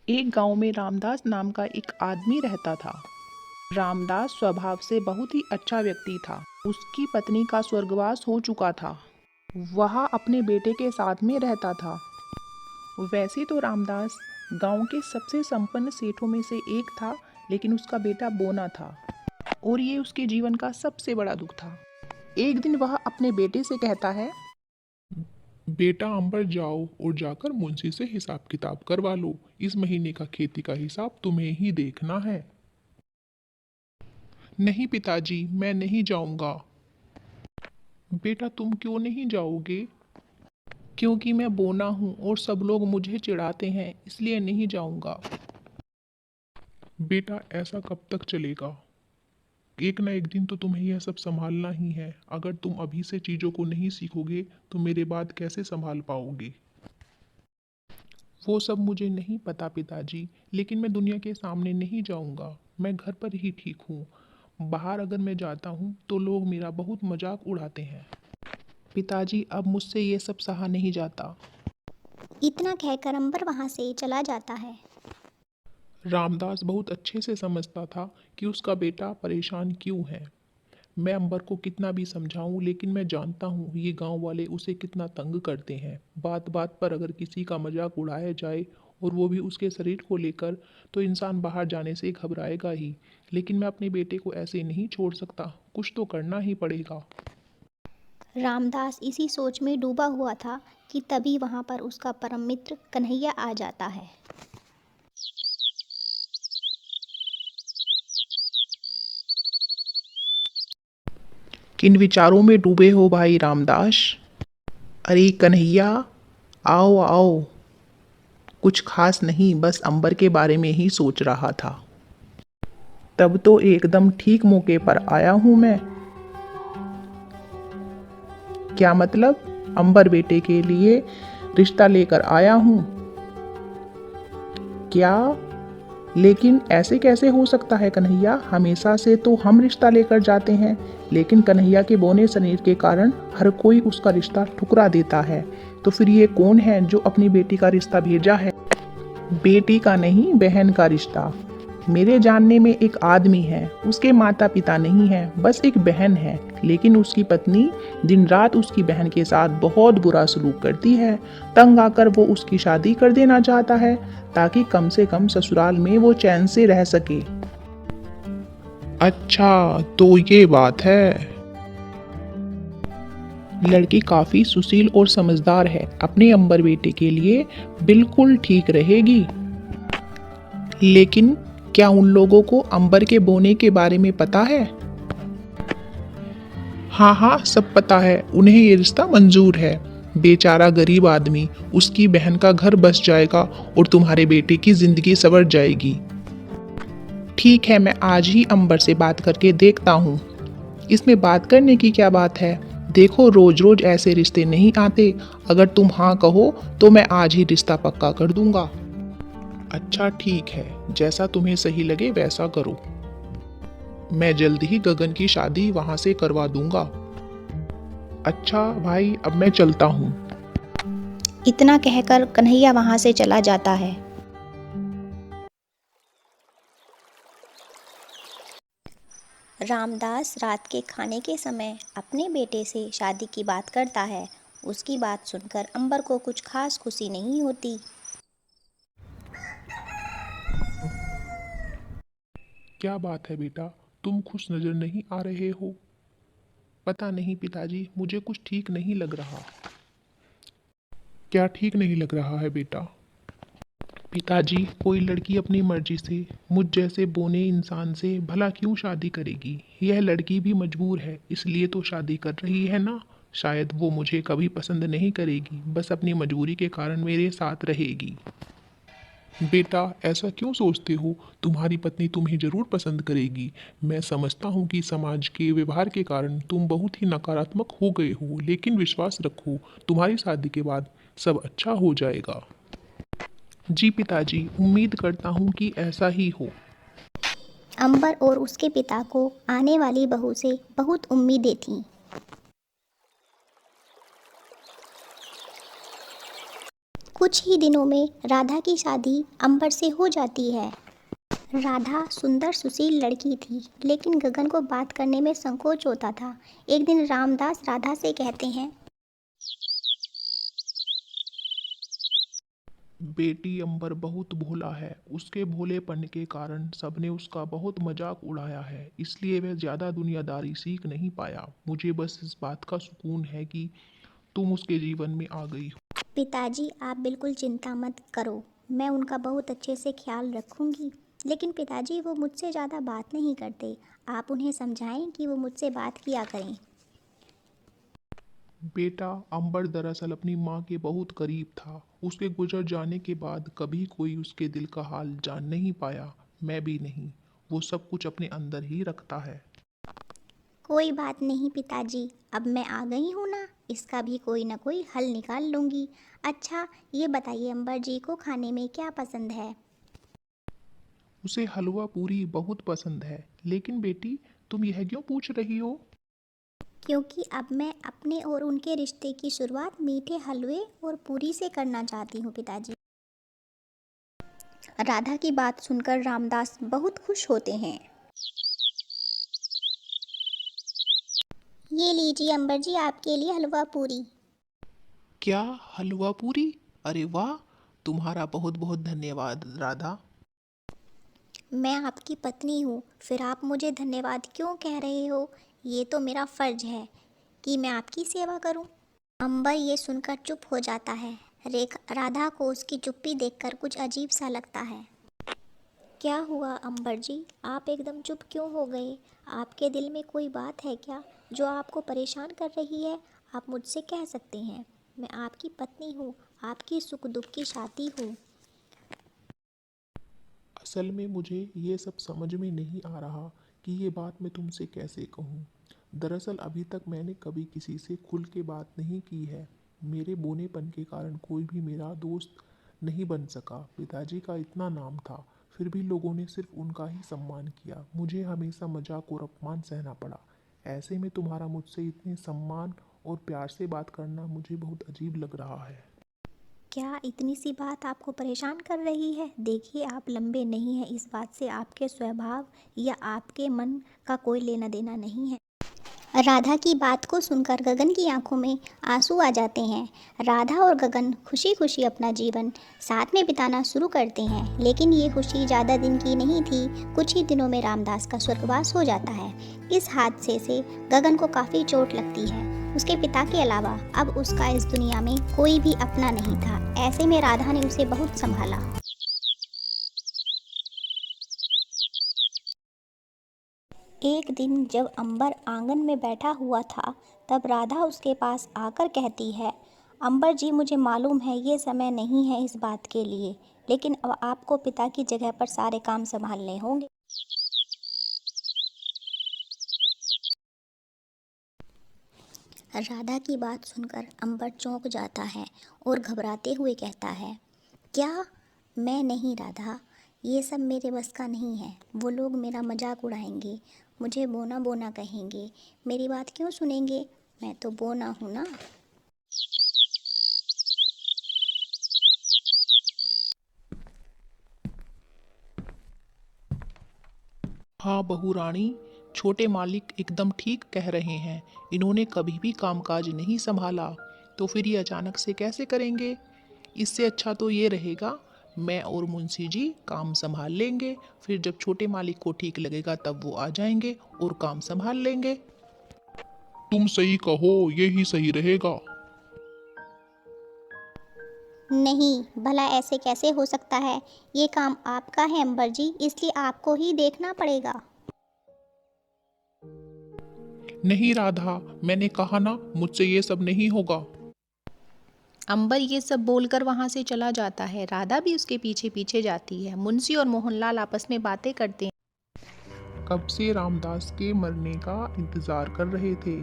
एक गांव में रामदास नाम का एक आदमी रहता था। रामदास स्वभाव से बहुत ही अच्छा व्यक्ति था। उसकी पत्नी का स्वर्गवास हो चुका था। वह अपने बेटे के साथ में रहता था। वैसे तो रामदास गांव के सबसे संपन्न सेठों में से एक था, लेकिन उसका बेटा बोना था और ये उसके जीवन का सबसे बड़ा दुख था। एक दिन वह अपने बेटे से कहता है, बेटा अंबर जाओ और जाकर मुंशी से हिसाब किताब करवा लो। इस महीने का खेती का हिसाब तुम्हें ही देखना है। नहीं पिताजी, मैं नहीं जाऊंगा। बेटा तुम क्यों नहीं जाओगे? क्योंकि मैं बोना हूँ और सब लोग मुझे चिढ़ाते हैं, इसलिए नहीं जाऊंगा। बेटा ऐसा कब तक चलेगा? एक ना एक दिन तो तुम्हें यह सब संभालना ही है। अगर तुम अभी से चीजों को नहीं सीखोगे तो मेरे बाद कैसे संभाल पाओगे? वो सब मुझे नहीं पता पिताजी, लेकिन मैं दुनिया के सामने नहीं जाऊंगा। मैं घर पर ही ठीक हूँ। बाहर अगर मैं जाता हूँ तो लोग मेरा बहुत मजाक उड़ाते हैं। पिताजी अब मुझसे ये सब सहा नहीं जाता। इतना कहकर अंबर वहाँ से चला जाता है। रामदास बहुत अच्छे से समझता था कि उसका बेटा परेशान क्यों है। मैं अंबर को कितना भी समझाऊं, लेकिन मैं जानता हूँ ये गांव वाले उसे कितना तंग करते हैं। बात बात पर अगर किसी का मजाक उड़ाया जाए और वो भी उसके शरीर को लेकर, तो इंसान बाहर जाने से घबराएगा ही। लेकिन मैं अपने बेटे को ऐसे नहीं छोड़ सकता, कुछ तो करना ही पड़ेगा। रामदास इसी सोच में डूबा हुआ था कि तभी वहाँ पर उसका परम मित्र कन्हैया आ जाता है। किन विचारों में डूबे हो भाई रामदास? अरे कन्हैया, आओ आओ। कुछ खास नहीं, बस अंबर के बारे में ही सोच रहा था। तब तो एकदम ठीक मौके पर आया हूं मैं। क्या मतलब? अंबर बेटे के लिए रिश्ता लेकर आया हूं। क्या? लेकिन ऐसे कैसे हो सकता है कन्हैया? हमेशा से तो हम रिश्ता लेकर जाते हैं, लेकिन कन्हैया के बौने शरीर के कारण हर कोई उसका रिश्ता ठुकरा देता है। तो फिर ये कौन है जो अपनी बेटी का रिश्ता भेजा है? बेटी का नहीं, बहन का रिश्ता। मेरे जानने में एक आदमी है, उसके माता पिता नहीं है, बस एक बहन है। लेकिन उसकी पत्नी दिन रात उसकी बहन के साथ बहुत बुरा सलूक करती है। तंग आकर वो उसकी शादी कर देना चाहता है, ताकि कम से कम ससुराल में वो चैन से रह सके। अच्छा, तो ये बात है। लड़की काफी सुशील और समझदार है, अपने अंबर बेटे के लिए बिल्कुल ठीक रहेगी। लेकिन क्या उन लोगों को अंबर के बोने के बारे में पता है? हाँ हाँ, सब पता है। उन्हें ये रिश्ता मंजूर है। बेचारा गरीब आदमी, उसकी बहन का घर बस जाएगा और तुम्हारे बेटे की जिंदगी संवर जाएगी। ठीक है, मैं आज ही अंबर से बात करके देखता हूँ। इसमें बात करने की क्या बात है? देखो, रोज रोज ऐसे रिश्ते नहीं आते। अगर तुम हाँ कहो तो मैं आज ही रिश्ता पक्का कर दूंगा। अच्छा ठीक है, जैसा तुम्हें सही लगे वैसा करो। मैं जल्द ही गगन की शादी वहां से करवा दूंगा। अच्छा भाई, अब मैं चलता हूँ। इतना कहकर कन्हैया वहाँ से चला जाता है। रामदास रात के खाने के समय अपने बेटे से शादी की बात करता है। उसकी बात सुनकर अंबर को कुछ खास खुशी नहीं होती। क्या बात है बेटा, तुम खुश नजर नहीं आ रहे हो? पता नहीं पिताजी, मुझे कुछ ठीक नहीं लग रहा। क्या ठीक नहीं लग रहा है बेटा? पिताजी, कोई लड़की अपनी मर्जी से मुझ जैसे बोने इंसान से भला क्यों शादी करेगी? यह लड़की भी मजबूर है, इसलिए तो शादी कर रही है ना। शायद वो मुझे कभी पसंद नहीं करेगी, बस अपनी मजबूरी के कारण मेरे साथ रहेगी। बेटा ऐसा क्यों सोचते हो? तुम्हारी पत्नी तुम्हें जरूर पसंद करेगी। मैं समझता हूँ कि समाज के व्यवहार के कारण तुम बहुत ही नकारात्मक हो गए हो, लेकिन विश्वास रखो, तुम्हारी शादी के बाद सब अच्छा हो जाएगा। जी पिताजी, उम्मीद करता हूँ कि ऐसा ही हो। अंबर और उसके पिता को आने वाली बहू से बहुत उम्मीदें थीं। कुछ ही दिनों में राधा की शादी अंबर से हो जाती है। राधा सुंदर सुशील लड़की थी, लेकिन गगन को बात करने में संकोच होता था। एक दिन रामदास राधा से कहते हैं, बेटी अंबर बहुत भोला है। उसके भोलेपन के कारण सबने उसका बहुत मजाक उड़ाया है, इसलिए वह ज़्यादा दुनियादारी सीख नहीं पाया। मुझे बस इस बात का सुकून है कि तुम उसके जीवन में आ गई हो। पिताजी आप बिल्कुल चिंता मत करो, मैं उनका बहुत अच्छे से ख्याल रखूंगी। लेकिन पिताजी वो मुझसे ज़्यादा बात नहीं करते, आप उन्हें समझाएं कि वो मुझसे बात किया करें। बेटा, अंबर दरअसल अपनी माँ के बहुत करीब था। उसके गुजर जाने के बाद कभी कोई उसके दिल का हाल जान नहीं पाया, मैं भी नहीं। वो सब कुछ अपने अंदर ही रखता है। कोई बात नहीं पिताजी, अब मैं आ गई हूँ ना, इसका भी कोई ना कोई हल निकाल लूँगी। अच्छा ये बताइए अंबर जी को खाने में क्या पसंद है? उसे हलवा पूरी बहुत पसंद है। लेकिन बेटी, तुम यह क्यों पूछ रही हो? क्योंकि अब मैं अपने और उनके रिश्ते की शुरुआत मीठे हलवे और पूरी से करना चाहती हूँ पिताजी। राधा की बात सुनकर रामदास बहुत खुश होते हैं। ये लीजिए अंबर जी आपके लिए हलवा पूरी। क्या हलवा पूरी? अरे वाह! तुम्हारा बहुत बहुत धन्यवाद राधा। मैं आपकी पत्नी हूँ, फिर आप मुझे धन्यवाद क्यों कह रहे हो? ये तो मेरा फर्ज है कि मैं आपकी सेवा करूँ। अंबर ये सुनकर चुप हो जाता है। राधा को उसकी चुप्पी देखकर कुछ अजीब सा लगता है। क्या हुआ अंबर जी, आप एकदम चुप क्यों हो गए? आपके दिल में कोई बात है क्या जो आपको परेशान कर रही है? आप मुझसे कह सकते हैं, मैं आपकी पत्नी हूँ, आपकी सुख दुख की साथी हूँ। असल में मुझे ये सब समझ में नहीं आ रहा कि ये बात मैं तुमसे कैसे कहूँ। दरअसल अभी तक मैंने कभी किसी से खुल के बात नहीं की है। मेरे बोनेपन के कारण कोई भी मेरा दोस्त नहीं बन सका। पिताजी का इतना नाम था, फिर भी लोगों ने सिर्फ उनका ही सम्मान किया। मुझे हमेशा मजाक और अपमान सहना पड़ा। ऐसे में तुम्हारा मुझसे इतने सम्मान और प्यार से बात करना मुझे बहुत अजीब लग रहा है। क्या इतनी सी बात आपको परेशान कर रही है? देखिए आप लंबे नहीं हैं, इस बात से आपके स्वभाव या आपके मन का कोई लेना देना नहीं है। राधा की बात को सुनकर गगन की आंखों में आंसू आ जाते हैं। राधा और गगन खुशी खुशी अपना जीवन साथ में बिताना शुरू करते हैं, लेकिन ये खुशी ज़्यादा दिन की नहीं थी। कुछ ही दिनों में रामदास का स्वर्गवास हो जाता है। इस हादसे से गगन को काफ़ी चोट लगती है। उसके पिता के अलावा अब उसका इस दुनिया में कोई भी अपना नहीं था। ऐसे में राधा ने उसे बहुत संभाला। एक दिन जब अंबर आंगन में बैठा हुआ था, तब राधा उसके पास आकर कहती है, अंबर जी मुझे मालूम है ये समय नहीं है इस बात के लिए, लेकिन अब आपको पिता की जगह पर सारे काम संभालने होंगे। राधा की बात सुनकर अंबर चौंक जाता है और घबराते हुए कहता है, क्या? मैं नहीं राधा, ये सब मेरे बस का नहीं है। वो लोग मेरा मजाक उड़ाएंगे, मुझे बोना बोना कहेंगे। मेरी बात क्यों सुनेंगे? मैं तो बोना हूँ ना। हाँ बहू रानी, छोटे मालिक एकदम ठीक कह रहे हैं। इन्होंने कभी भी कामकाज नहीं संभाला, तो फिर ये अचानक से कैसे करेंगे? इससे अच्छा तो ये रहेगा, मैं और मुंशी जी काम संभाल लेंगे। फिर जब छोटे मालिक को ठीक लगेगा तब वो आ जाएंगे और काम संभाल लेंगे। तुम सही कहो, ये ही सही रहेगा। नहीं, भला ऐसे कैसे हो सकता है? ये काम आपका है अंबर जी, इसलिए आपको ही देखना पड़ेगा। नहीं राधा, मैंने कहा ना, मुझसे ये सब नहीं होगा। अंबर ये सब बोलकर वहां से चला जाता है। राधा भी उसके पीछे पीछे जाती है। मुंशी और मोहनलाल आपस में बातें करते हैं। कब से रामदास के मरने का इंतजार कर रहे थे।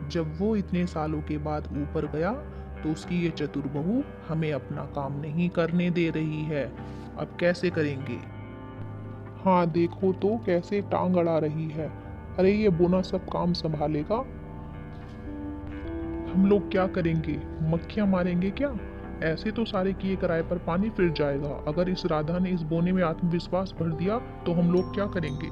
जब वो इतने सालों के बाद ऊपर गया तो उसकी ये चतुर बहू हमें अपना काम नहीं करने दे रही है। अब कैसे करेंगे? हाँ देखो तो कैसे टांग अड़ा रही है। अरे ये बोना सब काम संभालेगा। हम लोग क्या करेंगे? मक्खियां मारेंगे क्या? ऐसे तो सारे किए कराए पर पानी फिर जाएगा। अगर इस राधा ने इस बोने में आत्मविश्वास भर दिया तो हम लोग क्या करेंगे?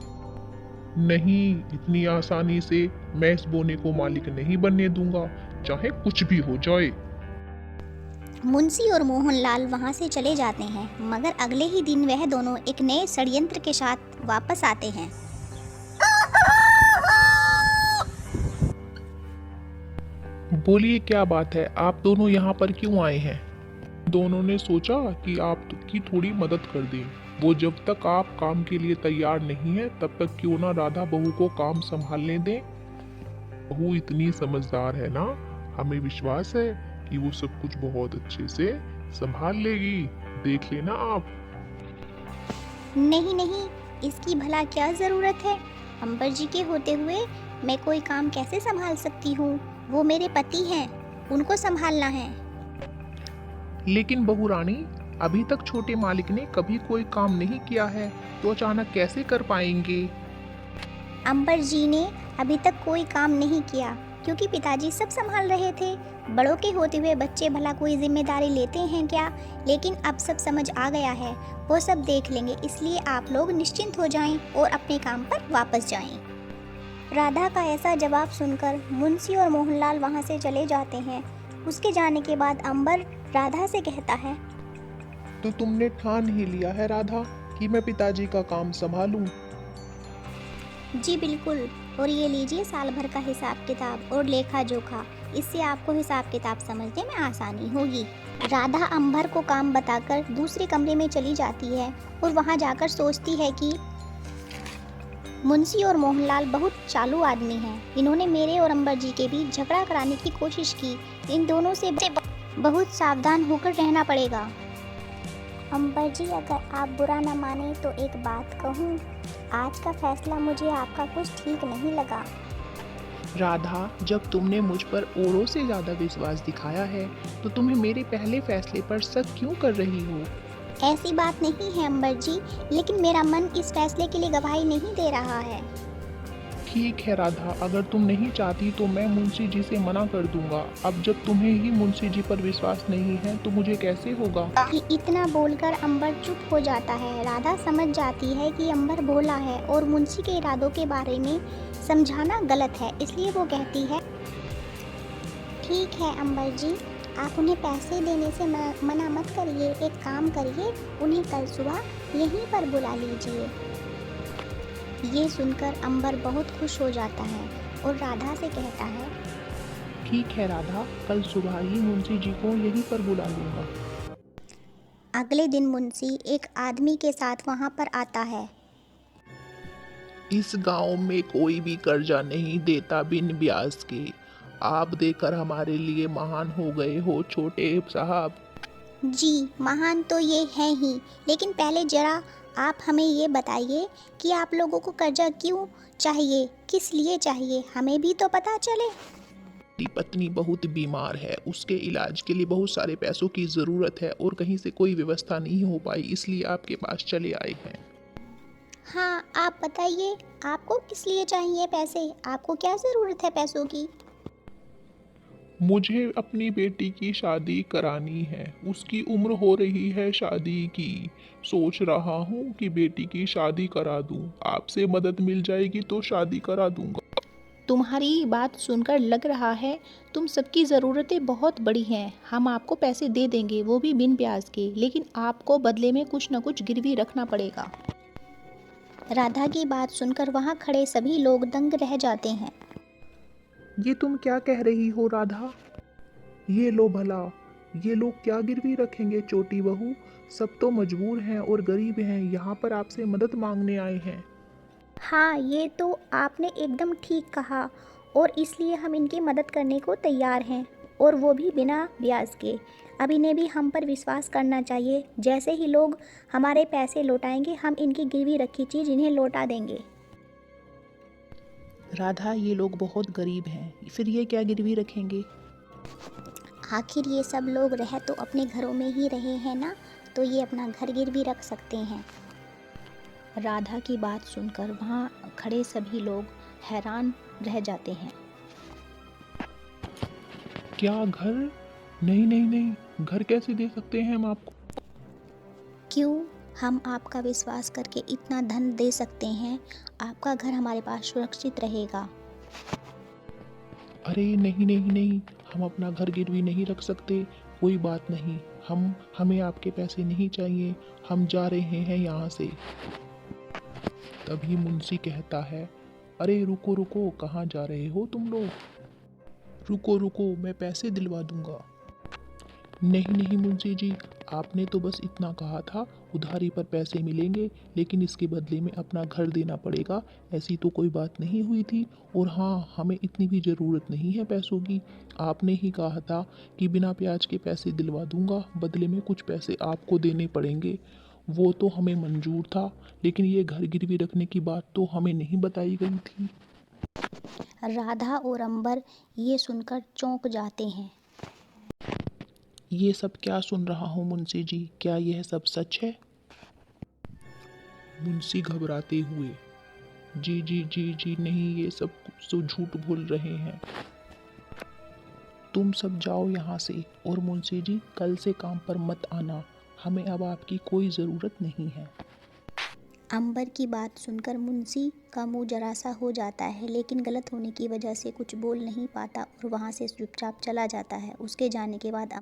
नहीं, इतनी आसानी से मैं इस बोने को मालिक नहीं बनने दूंगा, चाहे कुछ भी हो जाए। मुंशी और मोहनलाल वहां से चले जाते हैं, मगर अगले ही दिन वह दोनों एक नए षड्यंत्र के साथ वापस आते हैं। बोलिए क्या बात है, आप दोनों यहाँ पर क्यों आए हैं? दोनों ने सोचा कि आपकी थोड़ी मदद कर दें। वो जब तक आप काम के लिए तैयार नहीं है तब तक क्यों ना राधा बहू को काम संभालने दें। बहू इतनी समझदार है ना, हमें विश्वास है कि वो सब कुछ बहुत अच्छे से संभाल लेगी। देख लेना आप। नहीं नहीं, इसकी भला क्या जरूरत है? अंबर जी के होते हुए मैं कोई काम कैसे संभाल सकती हूँ? वो मेरे पति हैं, उनको संभालना है। लेकिन बहू रानी, अभी तक छोटे मालिक ने कभी कोई काम नहीं किया है, तो अचानक कैसे कर पाएंगे? अंबर जी ने अभी तक कोई काम नहीं किया क्योंकि पिताजी सब संभाल रहे थे। बड़ों के होते हुए बच्चे भला कोई जिम्मेदारी लेते हैं क्या? लेकिन अब सब समझ आ गया है, वो सब देख लेंगे, इसलिए आप लोग निश्चिंत हो जाएं और अपने काम पर वापस जाएं। राधा का ऐसा जवाब सुनकर मुंशी और मोहनलाल वहां से चले जाते हैं। उसके जाने के बाद अंबर राधा से कहता है, तो तुमने ठान ही लिया है राधा कि मैं पिताजी का काम संभालूं? जी बिल्कुल, और ये लीजिए साल भर का हिसाब किताब और लेखा जोखा, इससे आपको हिसाब किताब समझने में आसानी होगी। राधा अंबर को काम बताकर दूसरे कमरे में चली जाती है और वहां जाकर सोचती है कि मुंशी और मोहनलाल बहुत चालू आदमी हैं। इन्होंने मेरे और अंबर जी के बीच झगड़ा कराने की कोशिश की। इन दोनों से बहुत सावधान होकर रहना पड़ेगा। अंबर जी, अगर आप बुरा न माने तो एक बात कहूँ, आज का फैसला मुझे आपका कुछ ठीक नहीं लगा। राधा, जब तुमने मुझ पर औरों से ज्यादा विश्वास दिखाया है तो तुम्हें मेरे पहले फैसले पर शक क्यों कर रही हो? ऐसी बात नहीं है अंबर जी, लेकिन मेरा मन इस फैसले के लिए गवाही नहीं दे रहा है। ठीक है राधा, अगर तुम नहीं चाहती तो मैं मुंशी जी से मना कर दूंगा। अब जब तुम्हें ही मुंशी जी पर विश्वास नहीं है तो मुझे कैसे होगा? इतना बोलकर अंबर चुप हो जाता है। राधा समझ जाती है कि अंबर भोला है और मुंशी के इरादों के बारे में समझाना गलत है, इसलिए वो कहती है, ठीक है अंबर जी, आप उन्हें पैसे देने से मना मत करिए। एक काम करिए, उन्हें कल सुबह यहीं पर बुला लीजिए। ये सुनकर अंबर बहुत खुश हो जाता है और राधा से कहता है, ठीक है राधा, कल सुबह ही मुंशी जी को यहीं पर बुला लूंगा। अगले दिन मुंशी एक आदमी के साथ वहां पर आता है। इस गांव में कोई भी कर्जा नहीं देता बिन ब्याज के। आप देकर हमारे लिए महान हो गए हो छोटे साहब। जी, महान तो ये है ही, लेकिन पहले जरा आप हमें ये बताइए कि आप लोगों को कर्जा क्यों चाहिए, किस लिए चाहिए, हमें भी तो पता चले। मेरी पत्नी बहुत बीमार है, उसके इलाज के लिए बहुत सारे पैसों की ज़रूरत है और कहीं से कोई व्यवस्था नहीं हो पाई, इसलिए आपके पास चले आए हैं। हाँ, आप बताइए, आपको किस लिए चाहिए पैसे? आपको क्या ज़रूरत है पैसों की? मुझे अपनी बेटी की शादी करानी है, उसकी उम्र हो रही है शादी की। सोच रहा हूँ कि बेटी की शादी करा दूँ, आपसे मदद मिल जाएगी तो शादी करा दूंगा। तुम्हारी बात सुनकर लग रहा है तुम सबकी ज़रूरतें बहुत बड़ी हैं। हम आपको पैसे दे देंगे, वो भी बिन ब्याज के, लेकिन आपको बदले में कुछ न कुछ गिरवी रखना पड़ेगा। राधा की बात सुनकर वहाँ खड़े सभी लोग दंग रह जाते हैं। ये तुम क्या कह रही हो राधा? ये लो भला, ये लोग क्या गिरवी रखेंगे छोटी बहू? सब तो मजबूर हैं और गरीब हैं, यहाँ पर आपसे मदद मांगने आए हैं। हाँ, ये तो आपने एकदम ठीक कहा, और इसलिए हम इनकी मदद करने को तैयार हैं, और वो भी बिना ब्याज के। अब इन्हें भी हम पर विश्वास करना चाहिए। जैसे ही लोग हमारे पैसे लौटाएंगे, हम इनकी गिरवी रखी चीज़ इन्हें लौटा देंगे। राधा, ये लोग बहुत गरीब हैं, फिर ये क्या गिरवी रखेंगे? आखिर ये सब लोग रह तो अपने घरों में ही रहे हैं ना, तो ये अपना घर गिरवी रख सकते हैं। राधा की बात सुनकर वहाँ खड़े सभी लोग हैरान रह जाते हैं। क्या घर? नहीं नहीं नहीं, घर कैसे दे सकते हैं हम आपको? क्यों? हम आपका विश्वास करके इतना धन दे सकते हैं। आपका घर हमारे पास सुरक्षित रहेगा। अरे नहीं नहीं नहीं, हम अपना घर गिरवी नहीं रख सकते। कोई बात नहीं, हमें आपके पैसे नहीं चाहिए। हम जा रहे हैं यहाँ से। तभी मुंशी कहता है, अरे रुको रुको, कहाँ जा रहे हो तुम लोग? रुको रुको, मैं पैसे दिलवा दूंगा। नहीं नहीं मुंशी जी, आपने तो बस इतना कहा था, उधारी पर पैसे मिलेंगे, लेकिन इसके बदले में अपना घर देना पड़ेगा। ऐसी तो कोई बात नहीं हुई थी। और हाँ, हमें इतनी भी ज़रूरत नहीं है पैसों की। आपने ही कहा था कि बिना ब्याज के पैसे दिलवा दूंगा, बदले में कुछ पैसे आपको देने पड़ेंगे। वो तो हमें मंजूर था, लेकिन ये घर गिरवी रखने की बात तो हमें नहीं बताई गई थी। राधा और अंबर ये सुनकर चौंक जाते हैं। ये सब क्या सुन रहा हूँ मुंशी जी? क्या यह सब सच है? मुंशी घबराते हुए, जी जी जी जी नहीं, ये सब कुछ तो झूठ बोल रहे हैं। तुम सब जाओ यहाँ से, और मुंशी जी कल से काम पर मत आना। हमें अब आपकी कोई ज़रूरत नहीं है। अंबर की बात सुनकर मुंशी का मुंह जरा सा हो जाता है, लेकिन गलत होने की वजह से कुछ बोल नहीं पाता और वहाँ से चुपचाप चला जाता है। उसके जाने के बाद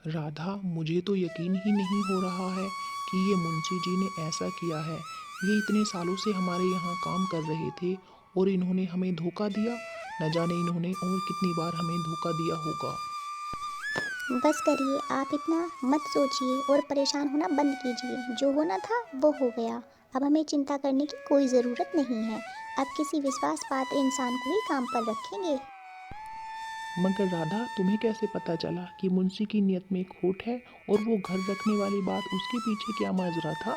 राधा, मुझे तो यकीन ही नहीं हो रहा है कि ये मुंशी जी ने ऐसा किया है। ये इतने सालों से हमारे यहाँ काम कर रहे थे और इन्होंने हमें धोखा दिया। न जाने इन्होंने और कितनी बार हमें धोखा दिया होगा। बस करिए, आप इतना मत सोचिए और परेशान होना बंद कीजिए। जो होना था वो हो गया। अब हमें चिंता करने की कोई ज़रूरत नहीं है। अब किसी विश्वास पात्र इंसान को ही काम पर रखेंगे। मगर राधा, तुम्हें कैसे पता चला कि मुंशी की नीयत में खोट है, और वो घर रखने वाली बात, उसके पीछे क्या माजरा था?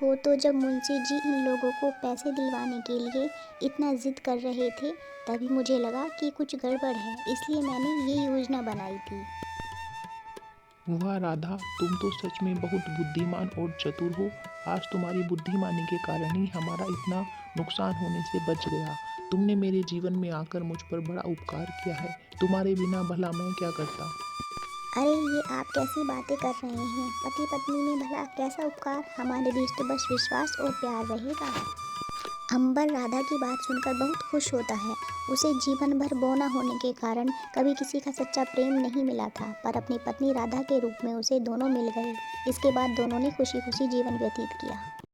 वो तो जब मुंशी जी इन लोगों को पैसे दिलवाने के लिए इतना जिद कर रहे थे, तभी मुझे लगा कि कुछ गड़बड़ है, इसलिए मैंने ये योजना बनाई थी। वाह राधा, तुम तो सच में बहुत बुद्धिमान और चतुर हो। आज तुम्हारी बुद्धिमानी के कारण ही हमारा इतना नुकसान होने से बच गया। तुमने मेरे जीवन में आकर मुझ पर बड़ा उपकार किया है। तुम्हारे बिना भला मैं क्या करता? अरे ये आप कैसी बातें कर रहे हैं? पति पत्नी में भला कैसा उपकार? हमारे बीच तो बस विश्वास और प्यार रहेगा। अंबर राधा की बात सुनकर बहुत खुश होता है। उसे जीवन भर बौना होने के कारण कभी किसी का सच्चा प्रेम नहीं मिला था, पर अपनी पत्नी राधा के रूप में उसे दोनों मिल गए। इसके बाद दोनों ने खुशी खुशी जीवन व्यतीत किया।